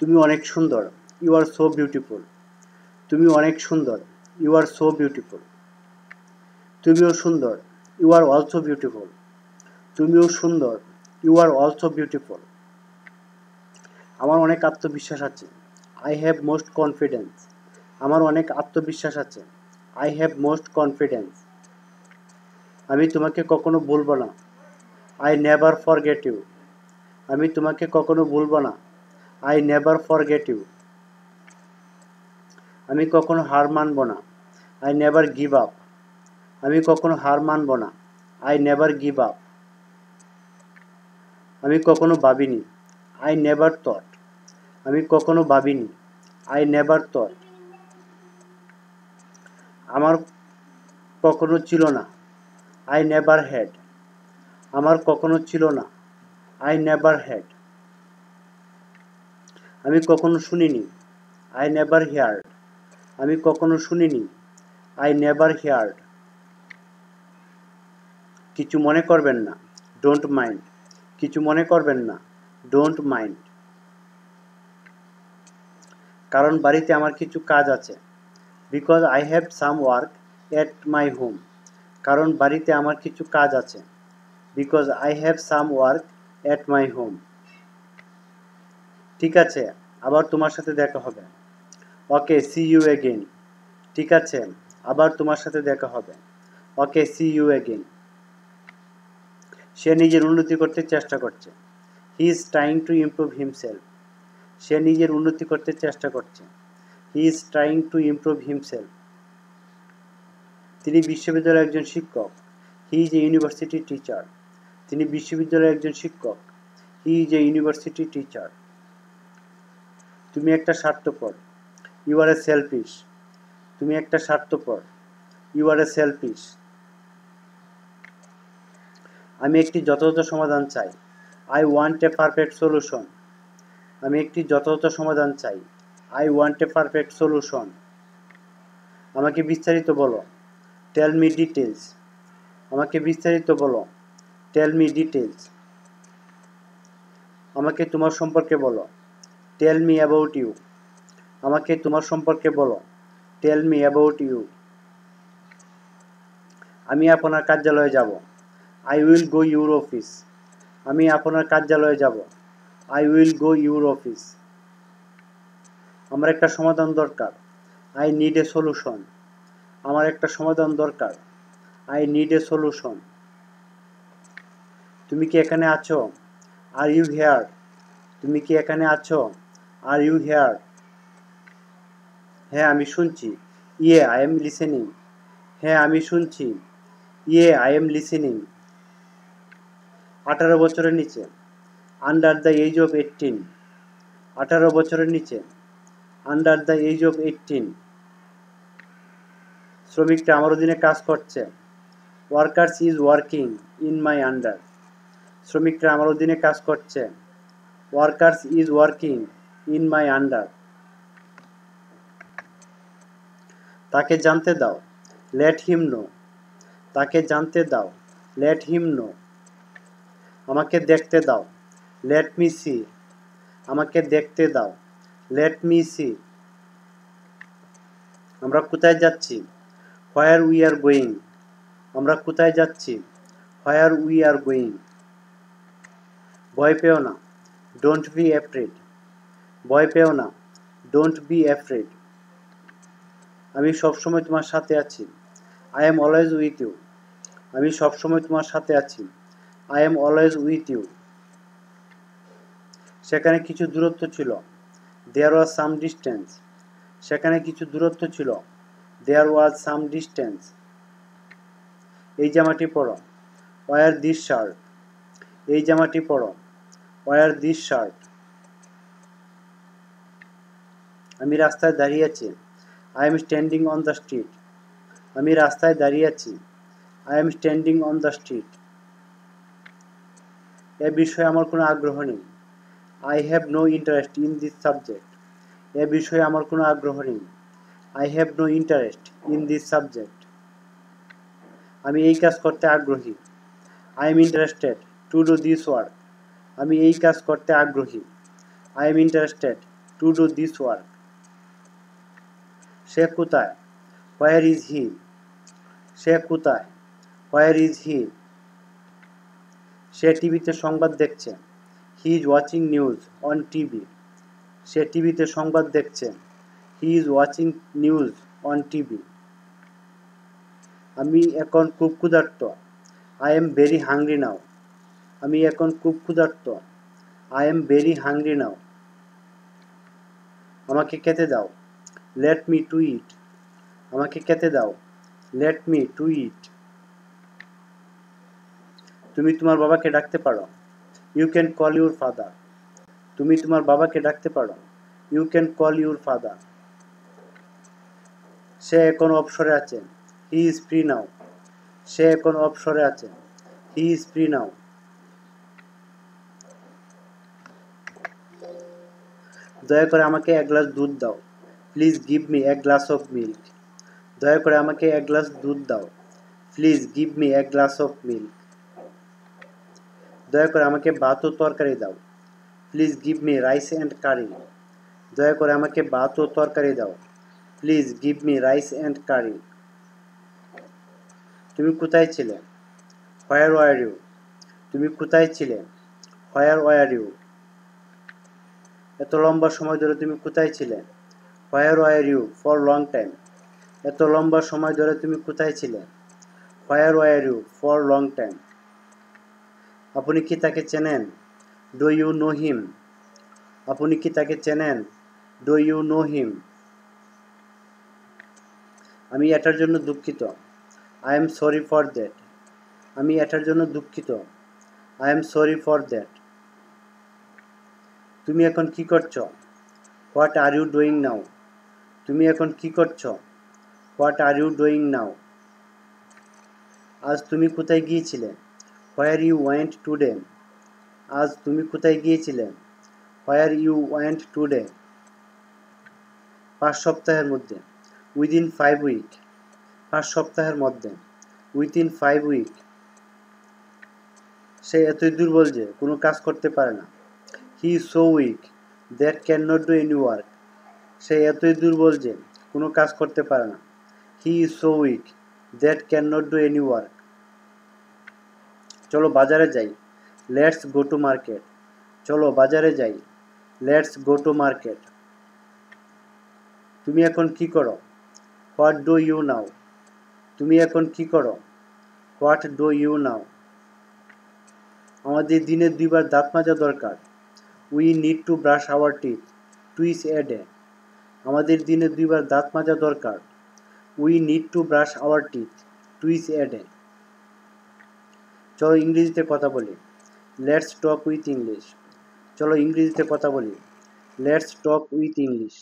তুমি অনেক সুন্দর। You are so beautiful. তুমি অনেক সুন্দর। You are so beautiful. তুমিও সুন্দর। You are also beautiful. তুমিও সুন্দর। You are also beautiful. আমার অনেক আত্মবিশ্বাস আছে। I have most confidence. আমার অনেক আত্মবিশ্বাস আছে। I have most confidence. আমি তোমাকে কখনো ভুলব না। I never forget you. আমি তোমাকে কখনো ভুলব না। I never forget you. আমি কখনো হার মানব না। I never give up. আমি কখনো হার মানব না। I never give up. আমি কখনো ভাবিনি। I never thought. আমি কখনো ভাবিনি। I never thought. আমার কখনো ছিল না। I never had. আমার কখনো ছিল না। I never had. আমি কখনো শুনিনি। I never heard. আমি কখনো শুনিনি। I never heard. কিছু মনে করবেন না। Don't mind. কিছু মনে করবেন না। Don't mind. কারণ বাড়িতে আমার কিছু কাজ আছে। Because I have some work at my home. কারণ বাড়িতে আমার কিছু কাজ আছে। Because I have some work at my home. ঠিক আছে, আবার তোমার সাথে দেখা হবে। Okay, see you again. ঠিক আছে, আবার তোমার সাথে দেখা হবে। Okay, see you again. সে নিজের উন্নতি করতে চেষ্টা করছে। He is trying to improve himself. সে নিজের উন্নতি করতে চেষ্টা করছে। He is trying to improve himself. তিনি বিশ্ববিদ্যালয়ের একজন শিক্ষক। He is a university teacher. তিনি বিশ্ববিদ্যালয়ের একজন শিক্ষক। He is a university teacher. তুমি একটা স্বার্থপর। You are a selfish. তুমি একটা স্বার্থপর। You are a selfish. আমি একটি যথাযথ সমাধান চাই। I want a perfect solution. আমি একটি যথাযথ সমাধান চাই। I want a perfect solution. আমাকে বিস্তারিত বলো। Tell me details. আমাকে বিস্তারিত বলো। Tell me details. আমাকে তোমার সম্পর্কে বলো। Tell me about you. আমাকে তোমার সম্পর্কে বলো। Tell me about you. আমি আপনার কার্যালয়ে যাব। I will go your office. আমি আপনার কার্যালয়ে যাব। I will go your office. আমার একটা সমাধান দরকার। I need a solution. আমার একটা সমাধান দরকার। I need a solution. তুমি কি এখানে আছো? Are you here? তুমি কি এখানে আছো? Are you here? হ্যাঁ, আমি শুনছি। ইয়ে, আই এম লিসেনিং। হ্যাঁ, আমি শুনছি। ইয়ে, আই এম লিসেনিং। 18 বছরের নিচে। Under the age of 18। 18 বছরের নিচে। Under the age of 18। শ্রমিকরা আমার অধীনে কাজ করছে। Workers is working in my under. শ্রমিকরা আমার অধীনে কাজ করছে। Workers is working in my under. তাকে জানতে দাও। Let him know. তাকে জানতে দাও। Let him know. আমাকে দেখতে দাও। Let me see. আমাকে দেখতে দাও। Let me see. আমরা কোথায় যাচ্ছি? Where we are going. আমরা কোথায় যাচ্ছি? Where we are going. ভয় পেও না। Don't be afraid. ভয় পেও না। Don't be afraid. আমি সবসময় তোমার সাথে আছি। I am always with you. আমি সবসময় তোমার সাথে আছি। I am always with you. সেখানে কিছু দূরত্ব ছিল। There was some distance. সেখানে কিছু দূরত্ব ছিল। There was some distance. এই জামাটি পরো। Wear this shirt. এই জামাটি পরো। Wear this shirt. আমি রাস্তায় দাঁড়িয়ে আছি। I am standing on the street. আমি রাস্তায় দাঁড়িয়ে আছি। I am standing on the street. এ বিষয়ে আমার কোনো আগ্রহ নেই। I have no interest in this subject. এ বিষয়ে আমার কোনো আগ্রহ নেই। I have no interest in this subject. আমি এই কাজ করতে আগ্রহী। I am interested to do this work. আমি এই কাজ করতে আগ্রহী। I am interested to do this work. সে কোথায়? Where is he? সে কোথায়? Where is he? সে টিভিতে সংবাদ দেখছে। He is watching news on TV. সে টিভিতে সংবাদ দেখছে। He is watching news on TV. আমি এখন খুব ক্ষুধার্ত। I am very hungry now. আমি এখন খুব ক্ষুধার্ত। I am very hungry now. আমাকে খেতে দাও। Let me to eat. আমাকে খেতে দাও। Let me to eat. তুমি তোমার বাবাকে ডাকতে পারো। You can call your father. তুমি তোমার বাবাকে ডাকতে পারো। You can call your father. সে এখন অবসরে আছে। He is free now. সে এখন অবসরে আছে। He is free now. দয়া করে আমাকে এক গ্লাস দুধ দাও। Please give me a glass of milk. দয়া করে আমাকে এক গ্লাস দুধ দাও। Please give me a glass of milk. দয়া করে আমাকে ভাত ও তরকারি দাও। Please give me rice and curry. দয়া করে আমাকে ভাত ও তরকারি দাও। Please give me rice and curry. তুমি কোথায় ছিলে? Where were you? তুমি কোথায় ছিলে? Where were you? এত লম্বা সময় ধরে তুমি কোথায় ছিলে? Where were you for long time? এত লম্বা সময় ধরে তুমি কোথায় ছিলে? Where were you for long time? আপনি কি তাকে চেনেন? Do you know him? আপনি কি তাকে চেনেন? Do you know him? আমি এটার জন্য দুঃখিত। I am sorry for that. আমি এটার জন্য দুঃখিত। I am sorry for that. তুমি এখন কি করছো? What are you doing now? তুমি এখন কি করছো? What are you doing now? আজ তুমি কোথায় গিয়েছিলে? Where you went today? আজ তুমি কোথায় গিয়েছিলে? Where you went today? 5 সপ্তাহের মধ্যে। Within 5 weeks. 5 সপ্তাহের মধ্যে। Within 5 weeks. সে এতই দুর্বল যে কোনো কাজ করতে পারে না। He is so weak that cannot do any work. সে এতই দুর্বল যে কোনো কাজ করতে পারে না। He is so weak that cannot do any work. চলো বাজারে যাই। Let's go to market. চলো বাজারে যাই। Let's go to market. তুমি এখন কি করো? What do you now? তুমি এখন কি করো? What do you now? আমাদের দিনে 2 বার দাঁত মাজা দরকার। We need to brush our teeth twice a day. আমাদের দিনে 2 বার দাঁত মাজা দরকার। We need to brush our teeth twice a day. চলো ইংরেজিতে কথা বলি। Let's talk with English. চলো ইংরেজিতে কথা বলি। Let's talk with English.